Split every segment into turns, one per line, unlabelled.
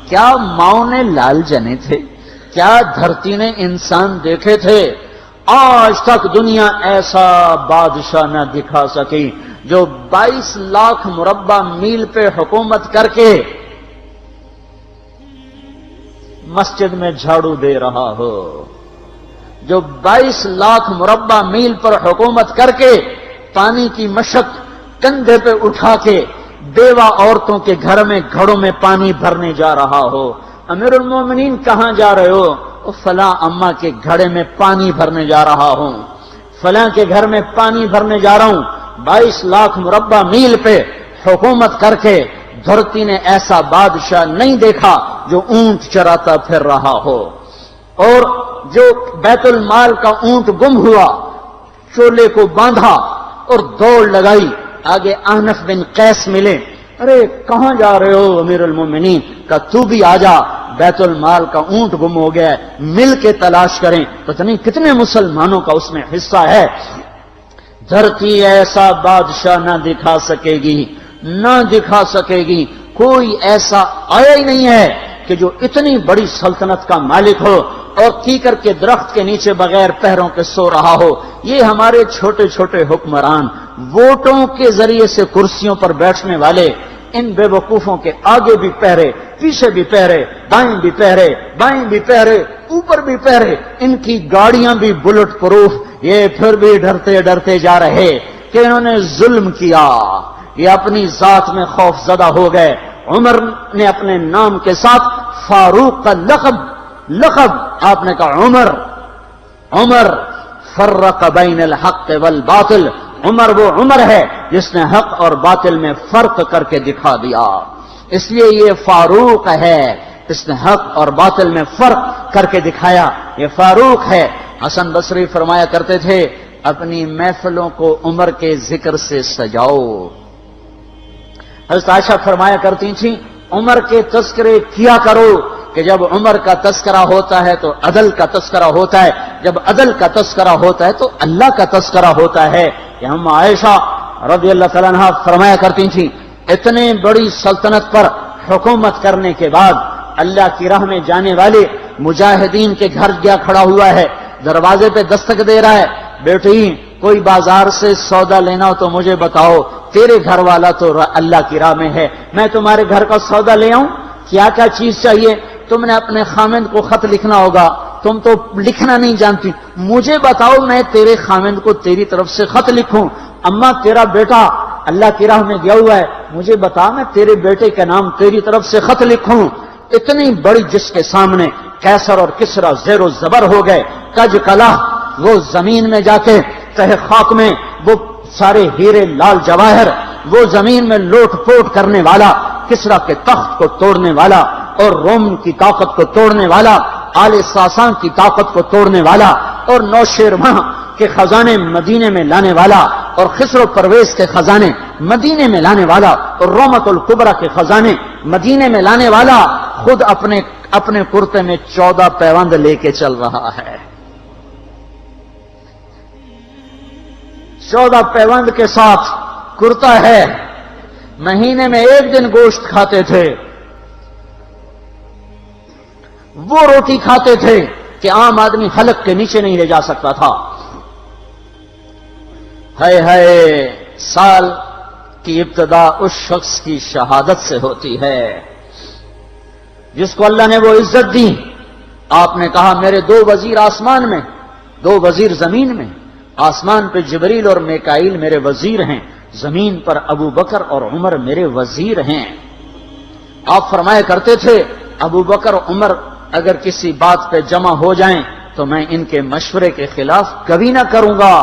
کیا ماؤں نے لال جنے تھے؟ کیا دھرتی نے انسان دیکھے تھے؟ آج تک دنیا ایسا بادشاہ نہ دکھا سکی جو 22 لاکھ مربع میل پہ حکومت کر کے مسجد میں جھاڑو دے رہا ہو، جو 22 لاکھ مربع میل پر حکومت کر کے پانی کی مشق کندھے پہ اٹھا کے بیوہ عورتوں کے گھر میں گھڑوں میں پانی بھرنے جا رہا ہو۔ امیر المومنین کہاں جا رہے ہو؟ فلاں اماں کے گھڑے میں پانی بھرنے جا رہا ہوں، فلاں کے گھر میں پانی بھرنے جا رہا ہوں۔ 22 لاکھ مربع میل پہ حکومت کر کے دھرتی نے ایسا بادشاہ نہیں دیکھا جو اونٹ چراتا پھر رہا ہو، اور جو بیت المال کا اونٹ گم ہوا چولے کو باندھا اور دوڑ لگائی، آگے احنف بن قیس ملے، ارے کہاں جا رہے ہو امیر المومنین؟ کہ تو بھی آ جا، بیت المال کا اونٹ گم ہو گیا ہے، مل کے تلاش کریں۔ پتہ نہیں کتنے مسلمانوں کا اس میں حصہ ہے۔ دھرتی ایسا بادشاہ نہ دکھا سکے گی، نہ دکھا سکے گی، کوئی ایسا آیا ہی نہیں ہے کہ جو اتنی بڑی سلطنت کا مالک ہو اور کیکر کے درخت کے نیچے بغیر پیروں کے سو رہا ہو۔ یہ ہمارے چھوٹے چھوٹے حکمران، ووٹوں کے ذریعے سے کرسیوں پر بیٹھنے والے، ان بے وقوفوں کے آگے بھی پہرے، پیچھے بھی پہرے، دائیں بھی پہرے، بائیں بھی پہرے، اوپر بھی پہرے، ان کی گاڑیاں بھی بلٹ پروف، یہ پھر بھی ڈرتے ڈرتے جا رہے کہ انہوں نے ظلم کیا، یہ اپنی ذات میں خوف زدہ ہو گئے۔ عمر نے اپنے نام کے ساتھ فاروق کا لقب آپ نے کہا عمر فرق بین الحق والباطل، عمر وہ عمر ہے جس نے حق اور باطل میں فرق کر کے دکھا دیا، اس لیے یہ فاروق ہے، اس نے حق اور باطل میں فرق کر کے دکھایا، یہ فاروق ہے۔ حسن بصری فرمایا کرتے تھے اپنی محفلوں کو عمر کے ذکر سے سجاؤ۔ حضرت عائشہ فرمایا کرتی تھیں عمر کے تذکرے کیا کرو، کہ جب عمر کا تذکرہ ہوتا ہے تو عدل کا تذکرہ ہوتا ہے، جب عدل کا تذکرہ ہوتا ہے تو اللہ کا تذکرہ ہوتا ہے۔ کہ ہم عائشہ رضی اللہ تعالیٰ عنہا فرمایا کرتی تھیں اتنے بڑی سلطنت پر حکومت کرنے کے بعد اللہ کی راہ میں جانے والے مجاہدین کے گھر گیا کھڑا ہوا ہے، دروازے پہ دستک دے رہا ہے، بیٹی کوئی بازار سے سودا لینا ہو تو مجھے بتاؤ، تیرے گھر والا تو اللہ کی راہ میں ہے، میں تمہارے گھر کا سودا لے آؤں، کیا کیا چیز چاہیے؟ تم نے اپنے خامند کو خط لکھنا ہوگا، تم تو لکھنا نہیں جانتی، مجھے بتاؤ میں تیرے خامند کو تیری طرف سے خط لکھوں۔ اما تیرا بیٹا اللہ کی راہ میں گیا ہوا ہے، مجھے بتا میں تیرے بیٹے کے نام تیری طرف سے خط لکھوں۔ اتنی بڑی جس کے سامنے قیصر اور کسرا زیر و زبر ہو گئے، کج کلا، وہ زمین میں جا کے تہ خاک میں وہ سارے ہیرے لال جواہر، وہ زمین میں لوٹ پوٹ کرنے والا، کسرا کے تخت کو توڑنے والا اور روم کی طاقت کو توڑنے والا، آل ساسان کی طاقت کو توڑنے والا اور نوشیروان کے خزانے مدینے میں لانے والا اور خسر و پرویز کے خزانے مدینے میں لانے والا اور رومت الکبرا کے خزانے مدینے میں لانے والا خود اپنے کرتے میں 14 پیوند لے کے چل رہا ہے، 14 پیوند کے ساتھ کرتا ہے، مہینے میں 1 دن گوشت کھاتے تھے، وہ روٹی کھاتے تھے کہ عام آدمی حلق کے نیچے نہیں لے جا سکتا تھا۔ ہے سال کی ابتدا اس شخص کی شہادت سے ہوتی ہے جس کو اللہ نے وہ عزت دی۔ آپ نے کہا میرے 2 وزیر آسمان میں، 2 وزیر زمین میں، آسمان پہ جبریل اور میکائیل میرے وزیر ہیں، زمین پر ابو بکر اور عمر میرے وزیر ہیں۔ آپ فرمایا کرتے تھے ابو بکر عمر اگر کسی بات پہ جمع ہو جائیں تو میں ان کے مشورے کے خلاف کبھی نہ کروں گا۔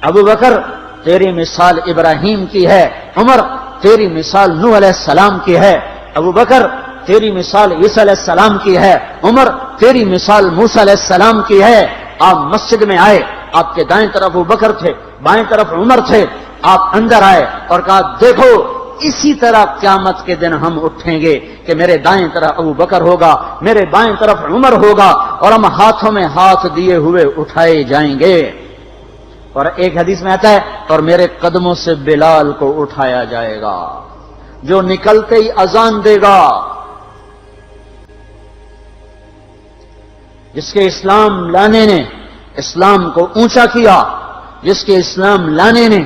ابو بکر تیری مثال ابراہیم کی ہے، عمر تیری مثال نوح علیہ السلام کی ہے، ابو بکر تیری مثال عیسیٰ علیہ السلام کی ہے، عمر تیری مثال موسیٰ علیہ السلام کی ہے۔ آپ مسجد میں آئے، آپ کے دائیں طرف ابو بکر تھے، بائیں طرف عمر تھے، آپ اندر آئے اور کہا دیکھو اسی طرح قیامت کے دن ہم اٹھیں گے کہ میرے دائیں طرف ابو بکر ہوگا، میرے بائیں طرف عمر ہوگا اور ہم ہاتھوں میں ہاتھ دیے ہوئے اٹھائے جائیں گے۔ اور ایک حدیث میں آتا ہے اور میرے قدموں سے بلال کو اٹھایا جائے گا جو نکلتے ہی اذان دے گا، جس کے اسلام لانے نے اسلام کو اونچا کیا، جس کے اسلام لانے نے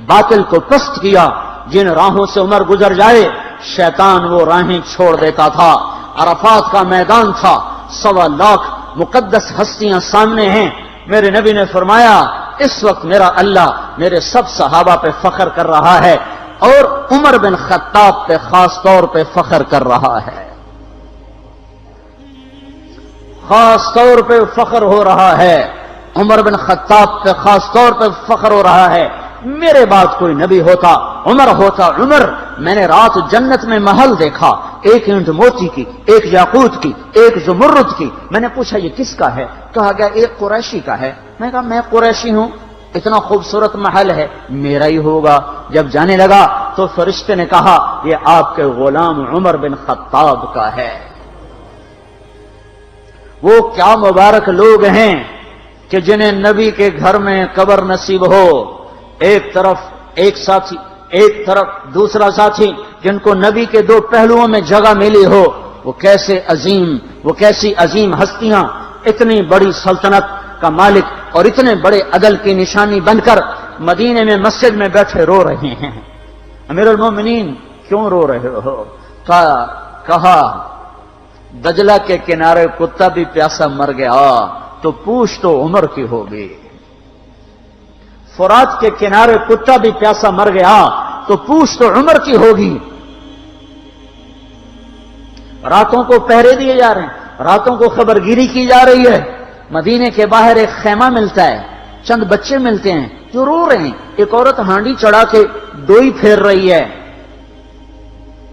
باطل کو پست کیا، جن راہوں سے عمر گزر جائے شیطان وہ راہیں چھوڑ دیتا تھا۔ عرفات کا میدان تھا، 1.25 لاکھ مقدس ہستیاں سامنے ہیں۔ میرے نبی نے فرمایا اس وقت میرا اللہ میرے سب صحابہ پہ فخر کر رہا ہے اور عمر بن خطاب پہ خاص طور پہ فخر کر رہا ہے، خاص طور پہ فخر ہو رہا ہے، عمر بن خطاب پہ خاص طور پہ فخر ہو رہا ہے۔ میرے بعد کوئی نبی ہوتا عمر ہوتا۔ عمر، میں نے رات جنت میں محل دیکھا، ایک اینٹ موتی کی، ایک یاقوت کی، ایک زمرد کی۔ میں نے پوچھا یہ کس کا ہے؟ کہا گیا ایک قریشی کا ہے۔ میں نے کہا میں قریشی ہوں، اتنا خوبصورت محل ہے، میرا ہی ہوگا۔ جب جانے لگا تو فرشتے نے کہا یہ آپ کے غلام عمر بن خطاب کا ہے۔ وہ کیا مبارک لوگ ہیں کہ جنہیں نبی کے گھر میں قبر نصیب ہو، ایک طرف ایک ساتھی، ایک طرف دوسرا ساتھی، جن کو نبی کے دو پہلوؤں میں جگہ ملی ہو۔ وہ کیسی عظیم ہستیاں، اتنی بڑی سلطنت کا مالک اور اتنے بڑے عدل کی نشانی بن کر مدینے میں مسجد میں بیٹھے رو رہے ہیں۔ امیر المومنین کیوں رو رہے ہو؟ کہا دجلہ کے کنارے کتا بھی پیاسا مر گیا تو پوچھ تو عمر کی ہوگی، فرات کے کنارے کتا بھی پیاسا مر گیا تو پوچھ تو عمر کی ہوگی۔ راتوں کو پہرے دیے جا رہے ہیں، راتوں کو خبرگیری کی جا رہی ہے۔ مدینے کے باہر ایک خیمہ ملتا ہے، چند بچے ملتے ہیں جو رو رہے ہیں۔ ایک عورت ہانڈی چڑھا کے ڈوئی پھیر رہی ہے۔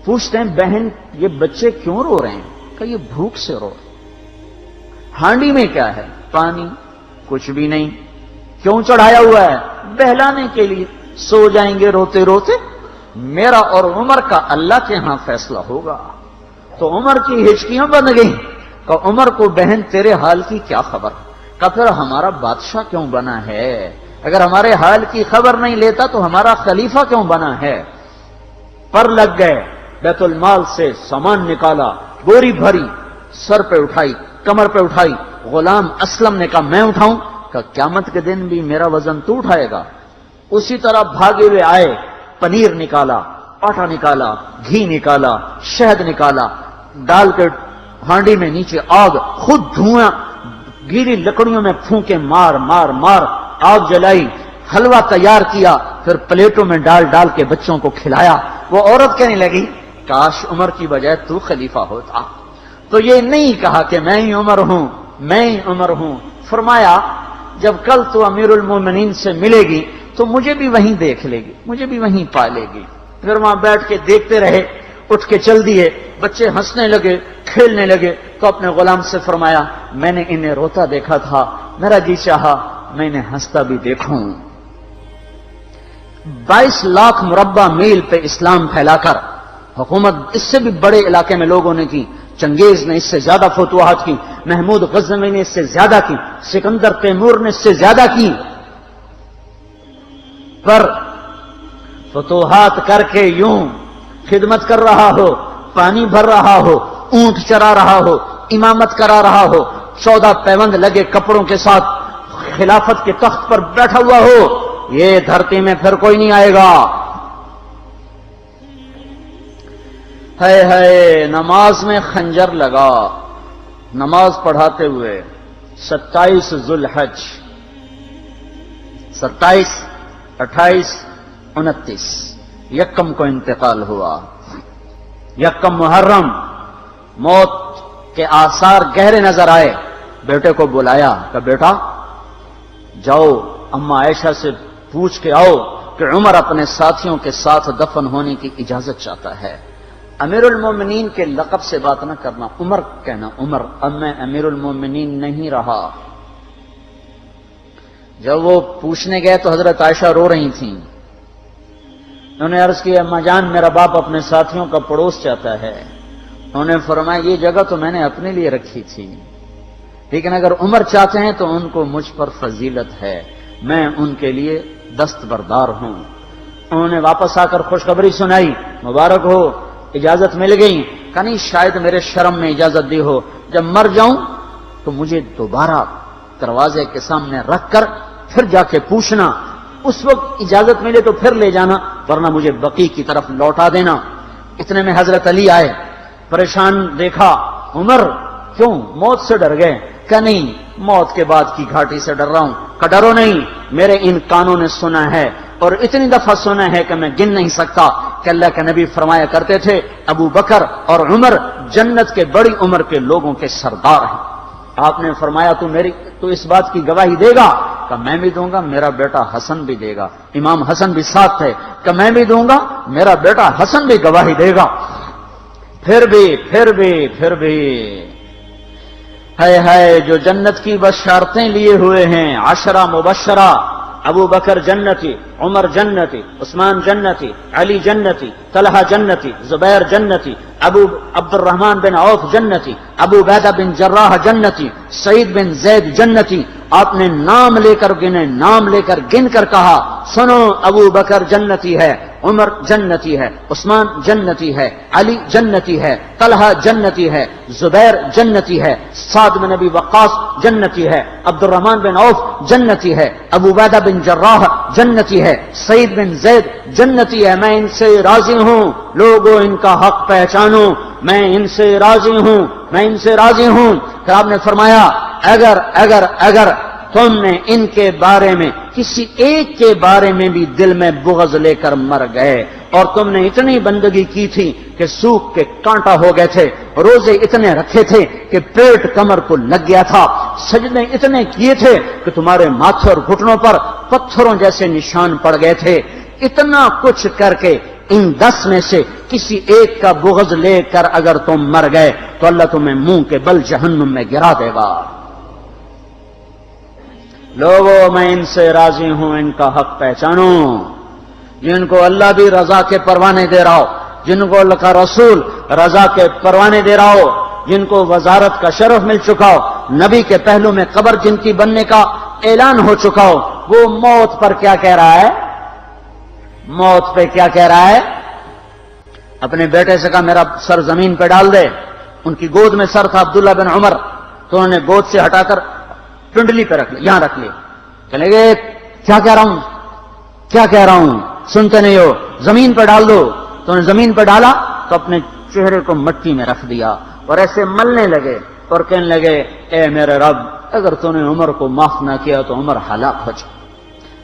پوچھتے ہیں بہن یہ بچے کیوں رو رہے ہیں؟ کہ یہ بھوک سے رو رہے ہیں۔ ہانڈی میں کیا ہے؟ پانی، کچھ بھی نہیں۔ کیوں چڑھایا ہوا ہے؟ بہلانے کے لیے۔ سو جائیں گے روتے روتے، میرا اور عمر کا اللہ کے ہاں فیصلہ ہوگا۔ تو عمر کی ہچکیاں بن گئیں کہ عمر کو بہن تیرے حال کی کیا خبر؟ کہ پھر ہمارا بادشاہ کیوں بنا ہے؟ اگر ہمارے حال کی خبر نہیں لیتا تو ہمارا خلیفہ کیوں بنا ہے؟ پر لگ گئے، بیت المال سے سامان نکالا، بوری بھری، سر پہ اٹھائی، کمر پہ اٹھائی۔ غلام اسلم نے کہا میں اٹھاؤں؟ کہ قیامت کے دن بھی میرا وزن تو اٹھائے گا۔ اسی طرح بھاگے ہوئے آئے، پنیر نکالا، آٹا نکالا، گھی نکالا، شہد نکالا، ڈال کے ہانڈی میں نیچے آگ، خود دھواں گیلی لکڑیوں میں پھونکے مار مار مار آگ جلائی، حلوہ تیار کیا، پھر پلیٹوں میں ڈال ڈال کے بچوں کو کھلایا۔ وہ عورت کہنے لگی کاش عمر کی بجائے تو خلیفہ ہوتا۔ تو یہ نہیں کہا کہ میں ہی عمر ہوں، میں ہی عمر ہوں۔ فرمایا جب کل تو امیر المومنین سے ملے گی تو مجھے بھی وہیں دیکھ لے گی، مجھے بھی وہیں پا لے گی۔ پھر وہاں بیٹھ کے دیکھتے رہے، اٹھ کے چل دیے۔ بچے ہنسنے لگے، کھیلنے لگے تو اپنے غلام سے فرمایا میں نے انہیں روتا دیکھا تھا، میرا جی چاہا میں انہیں ہنستا بھی دیکھوں۔ 22 لاکھ مربع میل پہ اسلام پھیلا کر حکومت اس سے بھی بڑے علاقے میں لوگوں نے کی۔ چنگیز نے اس سے زیادہ فتوحات کی، محمود غزنوی نے اس سے زیادہ کی، سکندر تیمور نے اس سے زیادہ کی۔ پر فتوحات کر کے یوں خدمت کر رہا ہو، پانی بھر رہا ہو، اونٹ چرا رہا ہو، امامت کرا رہا ہو، 14 پیوند لگے کپڑوں کے ساتھ خلافت کے تخت پر بیٹھا ہوا ہو، یہ دھرتی میں پھر کوئی نہیں آئے گا۔ ہے نماز میں خنجر لگا، نماز پڑھاتے ہوئے 27 ذوالحج، 27، 28، 29 یکم کو انتقال ہوا۔ یکم محرم موت کے آثار گہرے نظر آئے۔ بیٹے کو بلایا کہ بیٹا جاؤ اما عائشہ سے پوچھ کے آؤ کہ عمر اپنے ساتھیوں کے ساتھ دفن ہونے کی اجازت چاہتا ہے۔ امیر المومنین کے لقب سے بات نہ کرنا، عمر کہنا۔ عمر، اب میں امیر المومنین نہیں رہا۔ جب وہ پوچھنے گئے تو حضرت عائشہ رو رہی تھیں۔ انہوں نے عرض کی اما جان میرا باپ اپنے ساتھیوں کا پڑوس چاہتا ہے۔ انہوں نے فرمایا یہ جگہ تو میں نے اپنے لیے رکھی تھی، لیکن اگر عمر چاہتے ہیں تو ان کو مجھ پر فضیلت ہے، میں ان کے لیے دستبردار ہوں۔ انہوں نے واپس آ کر خوشخبری سنائی، مبارک ہو اجازت مل گئی۔ کہ نہیں شاید میرے شرم میں اجازت دی ہو، جب مر جاؤں تو مجھے دوبارہ دروازے کے سامنے رکھ کر پھر جا کے پوچھنا، اس وقت اجازت ملے تو پھر لے جانا، ورنہ مجھے بقیع کی طرف لوٹا دینا۔ اتنے میں حضرت علی آئے، پریشان دیکھا، عمر کیوں موت سے ڈر گئے؟ کہ نہیں، موت کے بعد کی گھاٹی سے ڈر رہا ہوں۔ کہ ڈرو نہیں، میرے ان کانوں نے سنا ہے اور اتنی دفعہ سنا ہے کہ میں گن نہیں سکتا کہ اللہ کے نبی فرمایا کرتے تھے ابو بکر اور عمر جنت کے بڑی عمر کے لوگوں کے سردار ہیں۔ آپ نے فرمایا تو اس بات کی گواہی دے گا؟ کہ میں بھی دوں گا، میرا بیٹا حسن بھی دے گا۔ امام حسن بھی ساتھ تھے۔ کہ میں بھی دوں گا، میرا بیٹا حسن بھی گواہی دے گا۔ پھر بھی ہے جو جنت کی بشارتیں لیے ہوئے ہیں، 10 مبشرہ، ابو بکر جنتی، عمر جنتی، عثمان جنتی، علی جنتی، طلحہ جنتی، زبیر جنتی، ابو عبد الرحمن بن عوف جنتی، ابو عبیدہ بن جراح جنتی، سعید بن زید جنتی۔ آپ نے نام لے کر گنے، نام لے کر گن کر کہا، سنو ابو بکر جنتی ہے، عمر جنتی ہے، عثمان جنتی ہے، علی جنتی ہے، طلحہ جنتی ہے، زبیر جنتی ہے، سعد بن ابی وقاص جنتی ہے، عبد الرحمن بن عوف جنتی ہے، ابو عبیدہ بن جراح جنتی ہے، سعید بن زید جنتی ہے۔ میں ان سے راضی ہوں، لوگوں ان کا حق پہچانو، میں ان سے راضی ہوں، میں ان سے راضی ہوں۔ پھر آپ نے فرمایا اگر تم نے ان کے بارے میں کسی ایک کے بارے میں بھی دل میں بغض لے کر مر گئے، اور تم نے اتنی بندگی کی تھی کہ سوکھ کے کانٹا ہو گئے تھے، روزے اتنے رکھے تھے کہ پیٹ کمر کو لگ گیا تھا، سجدے اتنے کیے تھے کہ تمہارے ماتھے اور گھٹنوں پر پتھروں جیسے نشان پڑ گئے تھے، اتنا کچھ کر کے ان 10 میں سے کسی ایک کا بغض لے کر اگر تم مر گئے تو اللہ تمہیں منہ کے بل جہنم میں گرا دے گا۔ لوگوں میں ان سے راضی ہوں، ان کا حق پہچانو، جن کو اللہ بھی رضا کے پروانے دے رہا ہو، جن کو اللہ کا رسول رضا کے پروانے دے رہا ہو، جن کو وزارت کا شرف مل چکا ہو، نبی کے پہلو میں قبر جن کی بننے کا اعلان ہو چکا ہو، وہ موت پر کیا کہہ رہا ہے؟ موت پہ کیا کہہ رہا ہے؟ اپنے بیٹے سے کہا میرا سر زمین پہ ڈال دے۔ ان کی گود میں سر تھا عبداللہ بن عمر، تو انہوں نے گود سے ہٹا کر پنڈلی پہ رکھ لیا، یہاں رکھ لیا۔ چلے گئے، کیا کہہ رہا ہوں سنتے نہیں ہو، زمین پہ ڈال دو۔ تو انہوں نے زمین پہ ڈالا تو اپنے چہرے کو مٹی میں رکھ دیا اور ایسے ملنے لگے اور کہنے لگے اے میرے رب، اگر تو نے عمر کو معاف نہ کیا تو عمر ہلاک ہو جائے۔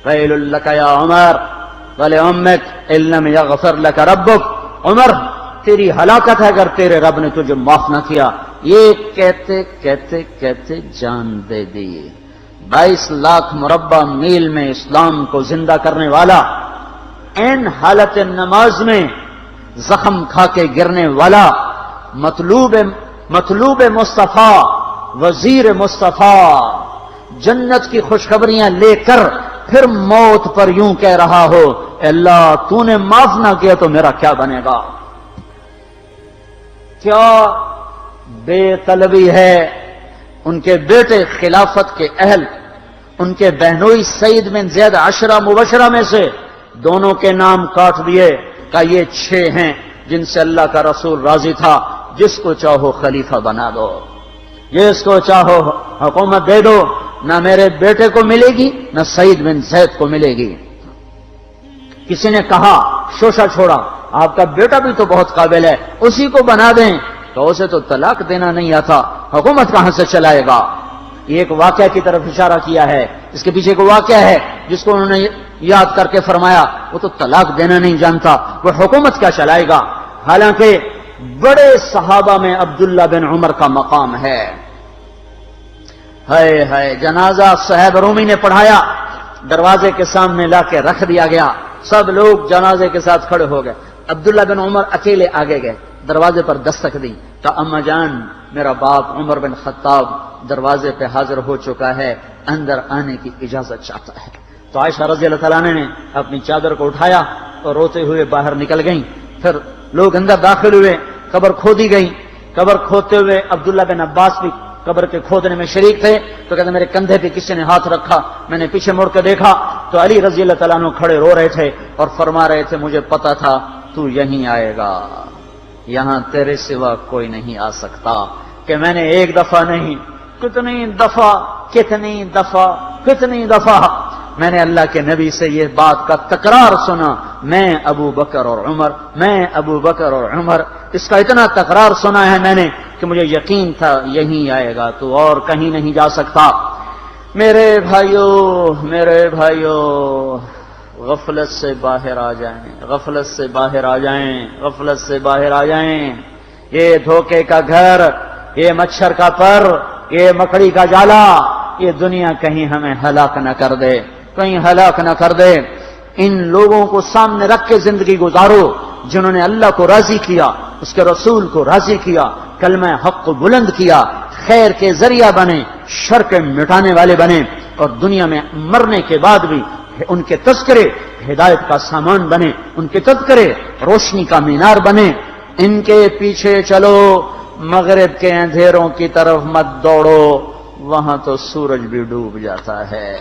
ویل لک یا عمر ولأمک ان لم یغفر لک ربک، عمر تیری ہلاکت ہے اگر تیرے رب نے تجھے معاف نہ کیا۔ یہ کہتے کہتے کہتے جان دے دی۔ 22 لاکھ مربع میل میں اسلام کو زندہ کرنے والا، این حالت نماز میں زخم کھا کے گرنے والا، مطلوب مصطفیٰ، وزیر مصطفیٰ، جنت کی خوشخبریاں لے کر پھر موت پر یوں کہہ رہا ہو اللہ تو نے معاف نہ کیا تو میرا کیا بنے گا؟ کیا بے طلبی ہے۔ ان کے بیٹے خلافت کے اہل، ان کے بہنوئی سعید بن زید 10 مبشرہ میں سے دونوں کے نام کاٹ دیے کہ یہ 6 ہیں جن سے اللہ کا رسول راضی تھا، جس کو چاہو خلیفہ بنا دو، جس کو چاہو حکومت دے دو، نہ میرے بیٹے کو ملے گی نہ سعید بن زید کو ملے گی۔ کسی نے کہا شوشہ چھوڑا، آپ کا بیٹا بھی تو بہت قابل ہے، اسی کو بنا دیں۔ تو اسے تو طلاق دینا نہیں آتا، حکومت کہاں سے چلائے گا؟ یہ ایک واقعہ کی طرف اشارہ کیا ہے، اس کے پیچھے ایک واقعہ ہے جس کو انہوں نے یاد کر کے فرمایا وہ تو طلاق دینا نہیں جانتا، وہ حکومت کیا چلائے گا؟ حالانکہ بڑے صحابہ میں عبداللہ بن عمر کا مقام ہے۔ ہے جنازہ صہیب رومی نے پڑھایا، دروازے کے سامنے لا کے رکھ دیا گیا، سب لوگ جنازے کے ساتھ کھڑے ہو گئے، عبداللہ بن عمر اکیلے آگے گئے، دروازے پر دستک دی تو اما جان میرا باپ عمر بن خطاب دروازے پہ حاضر ہو چکا ہے، اندر آنے کی اجازت چاہتا ہے۔ تو عائشہ رضی اللہ تعالیٰ نے اپنی چادر کو اٹھایا اور روتے ہوئے باہر نکل گئیں۔ پھر لوگ اندر داخل ہوئے، قبر کھودی گئی، قبر کھودتے ہوئے عبداللہ بن عباس بھی قبر کے کھودنے میں شریک تھے، تو کہتے میرے کندھے پہ کسی نے ہاتھ رکھا، میں نے پیچھے مڑ کے دیکھا تو علی رضی اللہ تعالیٰ عنہ کھڑے رو رہے تھے اور فرما رہے تھے مجھے پتا تھا تو یہیں آئے گا، یہاں تیرے سوا کوئی نہیں آ سکتا، کہ میں نے ایک دفعہ نہیں کتنی دفعہ میں نے اللہ کے نبی سے یہ بات کا تکرار سنا، میں ابو بکر اور عمر، اس کا اتنا تکرار سنا ہے میں نے کہ مجھے یقین تھا یہیں آئے گا، تو اور کہیں نہیں جا سکتا۔ میرے بھائیوں، غفلت سے باہر آ جائیں، یہ دھوکے کا گھر، یہ مچھر کا پر، یہ مکڑی کا جالا، یہ دنیا کہیں ہمیں ہلاک نہ کر دے۔ ان لوگوں کو سامنے رکھ کے زندگی گزارو جنہوں نے اللہ کو راضی کیا، اس کے رسول کو راضی کیا، کلمہ حق کو بلند کیا، خیر کے ذریعہ بنے، شر کے مٹانے والے بنے، اور دنیا میں مرنے کے بعد بھی ان کے تذکرے ہدایت کا سامان بنے، ان کے تذکرے روشنی کا مینار بنے۔ ان کے پیچھے چلو، مغرب کے اندھیروں کی طرف مت دوڑو، وہاں تو سورج بھی ڈوب جاتا ہے،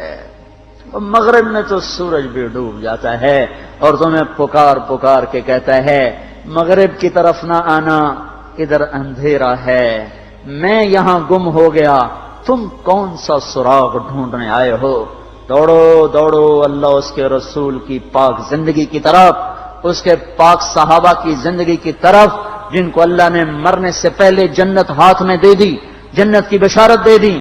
مغرب میں تو سورج بھی ڈوب جاتا ہے، اور تمہیں پکار کے کہتا ہے مغرب کی طرف نہ آنا، ادھر اندھیرا ہے، میں یہاں گم ہو گیا، تم کون سا سراغ ڈھونڈنے آئے ہو؟ دوڑو اللہ اس کے رسول کی پاک زندگی کی طرف، اس کے پاک صحابہ کی زندگی کی طرف، جن کو اللہ نے مرنے سے پہلے جنت ہاتھ میں دے دی، جنت کی بشارت دے دی۔